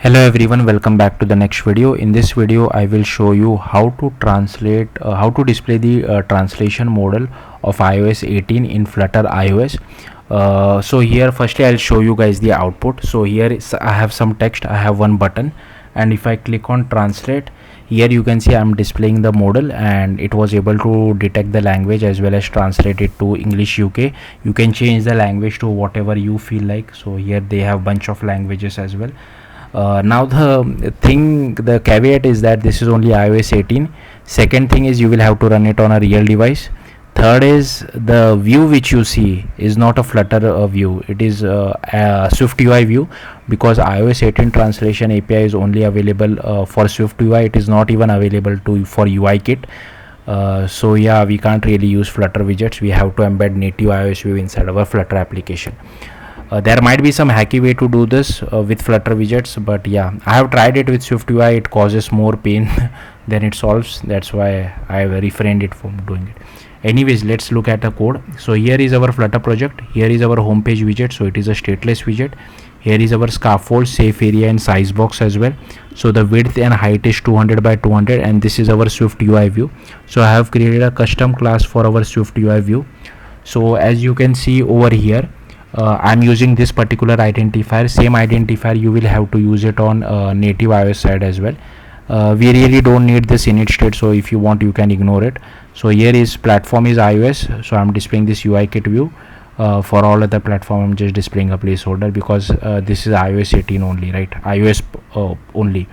Hello everyone, welcome back to the next video. In this video I will show you how to display the translation modal of iOS 18 in Flutter iOS. So here firstly I'll show you guys the output. So here I have some text, I have one button, and if I click on translate, here you can see I'm displaying the modal and it was able to detect the language as well as translate it to English UK. You can change the language to whatever you feel like. So here they have bunch of languages as well. Now the caveat is that this is only iOS 18. Second thing is you will have to run it on a real device. Third is the view which you see is not a Flutter view, it is a SwiftUI view, because iOS 18 translation API is only available for SwiftUI. It is not even available for UIKit. So yeah, we can't really use Flutter widgets. We have to embed native iOS view inside our Flutter application. There might be some hacky way to do this with Flutter widgets, but yeah, I have tried it with SwiftUI. It causes more pain than it solves. That's why I have refrained it from doing it. Anyways, let's look at the code. So here is our Flutter project. Here is our homepage widget. So it is a stateless widget. Here is our scaffold, safe area, and size box as well. So the width and height is 200 by 200, and this is our SwiftUI view. So I have created a custom class for our SwiftUI view. So as you can see over here, I'm using this particular identifier. Same identifier you will have to use it on native iOS side as well. We really don't need this init state, so if you want you can ignore it. So here is platform is iOS, so I'm displaying this UIKit view. For all other platform I'm just displaying a placeholder because this is iOS 18 only, right? iOS only.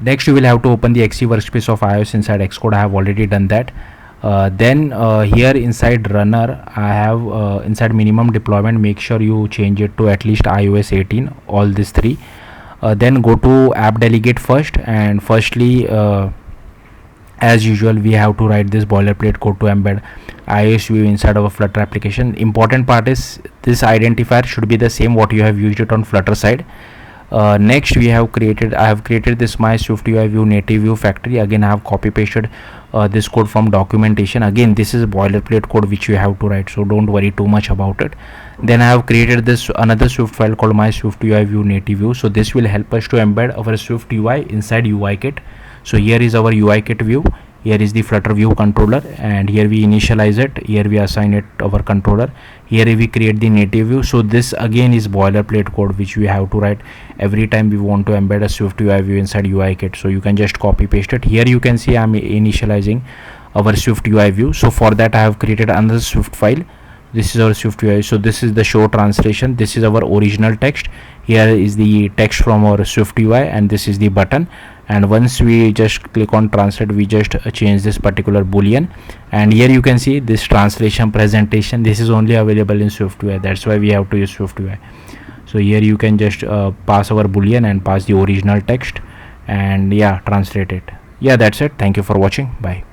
Next you will have to open the XE workspace of iOS inside Xcode. I have already done that. Then here inside runner I have inside minimum deployment, make sure you change it to at least iOS 18, all these three. Then go to app delegate first, and firstly as usual we have to write this boilerplate code to embed iOS view inside of a Flutter application. Important part is this identifier should be the same what you have used it on Flutter side. Next I have created this my SwiftUI view native view factory. Again I have copy pasted this code from documentation. Again this is boilerplate code which you have to write, so don't worry too much about it. Then I have created this another Swift file called my SwiftUI view native view. So this will help us to embed our SwiftUI inside UIKit. So here is our UIKit view. Here is the Flutter view controller, and here we initialize it. Here we assign it our controller. Here we create the native view. So this again is boilerplate code which we have to write every time we want to embed a SwiftUI view inside UIKit. So you can just copy paste it. Here you can see I'm initializing our SwiftUI view. So for that I have created another Swift file. This is our SwiftUI. So this is the show translation. This is our original text. Here is the text from our SwiftUI, and this is the button. And once we just click on translate, we just change this particular boolean, and here you can see this translation presentation. This is only available in SwiftUI. That's why we have to use SwiftUI. So here you can just pass our boolean and pass the original text, and yeah, translate it. Yeah, that's it. Thank you for watching. Bye.